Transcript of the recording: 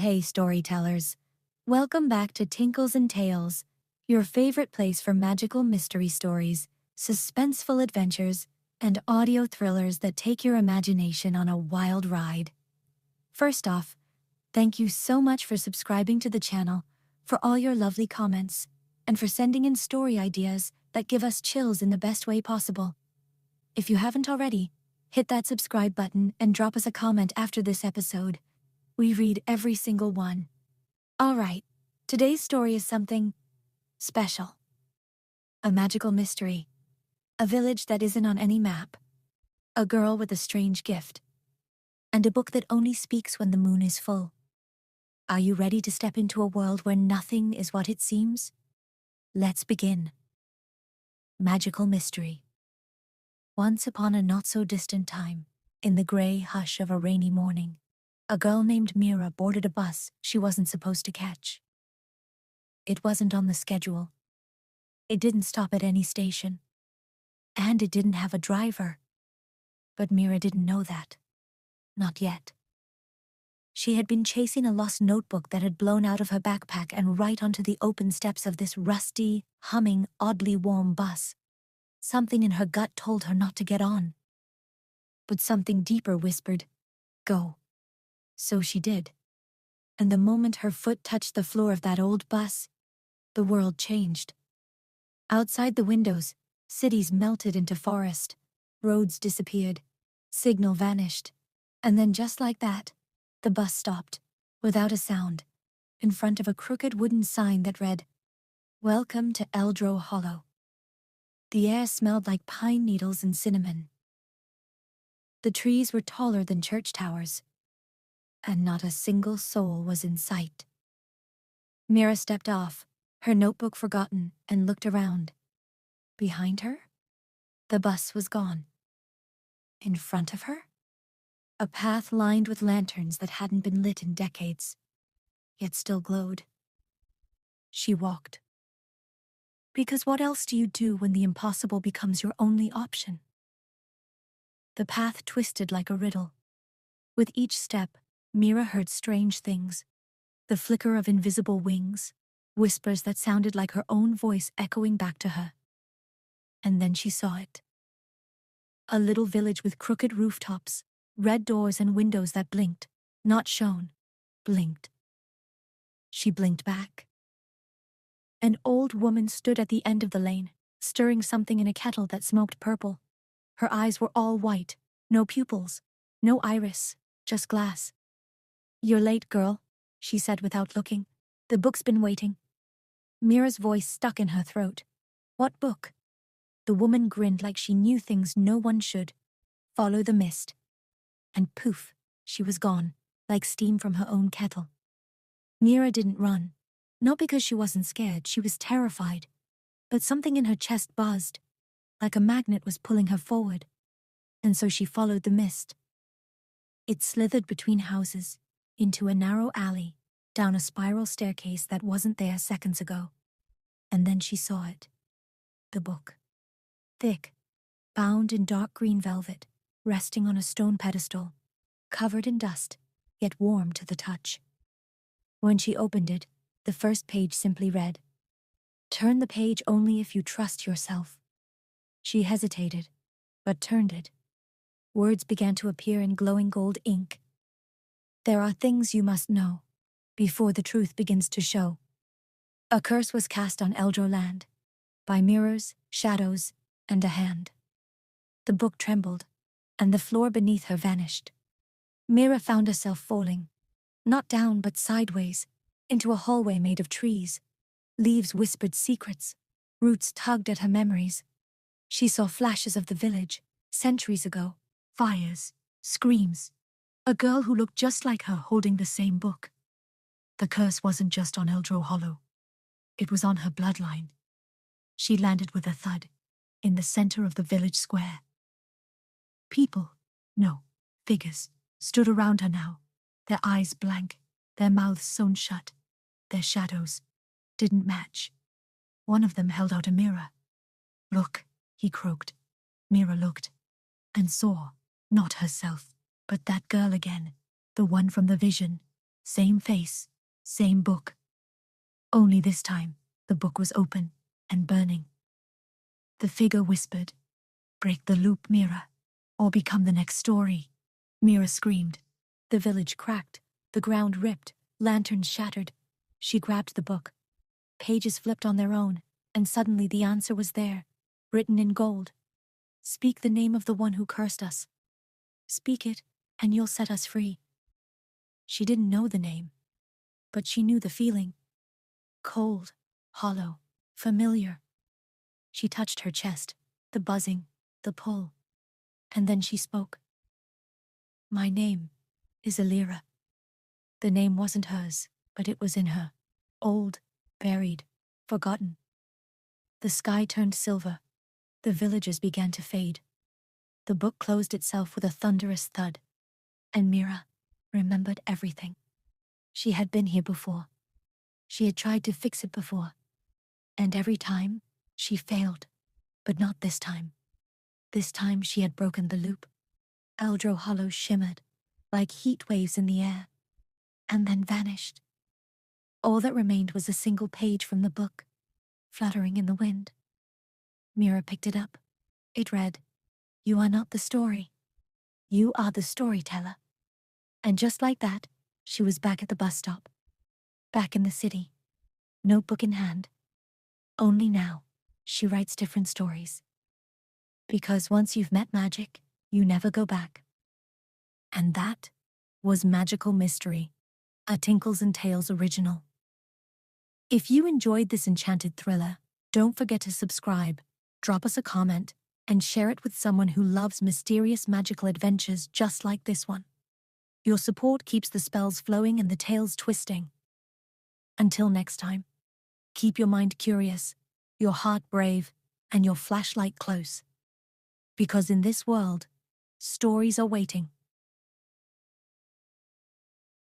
hey storytellers. Welcome back to Tinkles and Tales, your favorite place for magical mystery stories, suspenseful adventures, and audio thrillers that take your imagination on a wild ride. First off, thank you so much for subscribing to the channel, for all your lovely comments, and for sending in story ideas that give us chills in the best way possible. If you haven't already, hit that subscribe button and drop us a comment after this episode. We read every single one. Alright, today's story is something special. A magical mystery. A village that isn't on any map. A girl with a strange gift. And a book that only speaks when the moon is full. Are you ready to step into a world where nothing is what it seems? Let's begin. Magical mystery. Once upon a not-so-distant time, in the grey hush of a rainy morning, a girl named Mira boarded a bus she wasn't supposed to catch. It wasn't on the schedule. It didn't stop at any station. And it didn't have a driver. But Mira didn't know that. Not yet. She had been chasing a lost notebook that had blown out of her backpack and right onto the open steps of this rusty, humming, oddly warm bus. Something in her gut told her not to get on. But something deeper whispered, "Go." So she did. And the moment her foot touched the floor of that old bus, the world changed. Outside the windows, cities melted into forest, roads disappeared, signal vanished, and then just like that, the bus stopped, without a sound, in front of a crooked wooden sign that read, "Welcome to Eldro Hollow." The air smelled like pine needles and cinnamon. The trees were taller than church towers, and not a single soul was in sight. Mira stepped off, her notebook forgotten, and looked around. Behind her, the bus was gone. In front of her, a path lined with lanterns that hadn't been lit in decades, yet still glowed. She walked. Because what else do you do when the impossible becomes your only option? The path twisted like a riddle. With each step, Mira heard strange things. The flicker of invisible wings, whispers that sounded like her own voice echoing back to her. And then she saw it. A little village with crooked rooftops, red doors and windows that blinked, not shone, blinked. She blinked back. An old woman stood at the end of the lane, stirring something in a kettle that smoked purple. Her eyes were all white, no pupils, no iris, just glass. "You're late, girl," she said without looking. "The book's been waiting." Mira's voice stuck in her throat. "What book?" The woman grinned like she knew things no one should. "Follow the mist." And poof, she was gone, like steam from her own kettle. Mira didn't run. Not because she wasn't scared, she was terrified. But something in her chest buzzed, like a magnet was pulling her forward. And so she followed the mist. It slithered between houses, into a narrow alley, down a spiral staircase that wasn't there seconds ago. And then she saw it. The book. Thick, bound in dark green velvet, resting on a stone pedestal, covered in dust, yet warm to the touch. When she opened it, the first page simply read, "Turn the page only if you trust yourself." She hesitated, but turned it. Words began to appear in glowing gold ink. "There are things you must know, before the truth begins to show. A curse was cast on Eldro land, by mirrors, shadows, and a hand." The book trembled, and the floor beneath her vanished. Mira found herself falling, not down but sideways, into a hallway made of trees. Leaves whispered secrets, roots tugged at her memories. She saw flashes of the village, centuries ago, fires, screams. A girl who looked just like her holding the same book. The curse wasn't just on Eldro Hollow. It was on her bloodline. She landed with a thud, in the center of the village square. People, no, figures, stood around her now, their eyes blank, their mouths sewn shut. Their shadows didn't match. One of them held out a mirror. "Look," he croaked. Mira looked, and saw, not herself, but that girl again, the one from the vision, Same face, same book. Only this time, the book was open and burning. The figure whispered, "Break the loop, Mira, or become the next story." Mira screamed. The village cracked, the ground ripped, lanterns shattered. She grabbed the book. Pages flipped on their own, and suddenly the answer was there, written in gold. "Speak the name of the one who cursed us. Speak it, and you'll set us free." She didn't know the name, but she knew the feeling. Cold, hollow, familiar. She touched her chest, the buzzing, the pull. And then she spoke. "My name is Alira." The name wasn't hers, but it was in her. Old, buried, forgotten. The sky turned silver. The villagers began to fade. The book closed itself with a thunderous thud. And Mira remembered everything. She had been here before. She had tried to fix it before. And every time, she failed. But not this time. This time she had broken the loop. Eldro Hollow shimmered, like heat waves in the air, and then vanished. All that remained was a single page from the book, fluttering in the wind. Mira picked it up. It read, "You are not the story. You are the storyteller." And just like that, she was back at the bus stop. Back in the city, notebook in hand. Only now, she writes different stories. Because once you've met magic, you never go back. And that was Magical Mystery, a Tinkles and Tales original. If you enjoyed this enchanted thriller, don't forget to subscribe, drop us a comment, and share it with someone who loves mysterious magical adventures just like this one. Your support keeps the spells flowing and the tales twisting. Until next time, keep your mind curious, your heart brave, and your flashlight close. Because in this world, stories are waiting.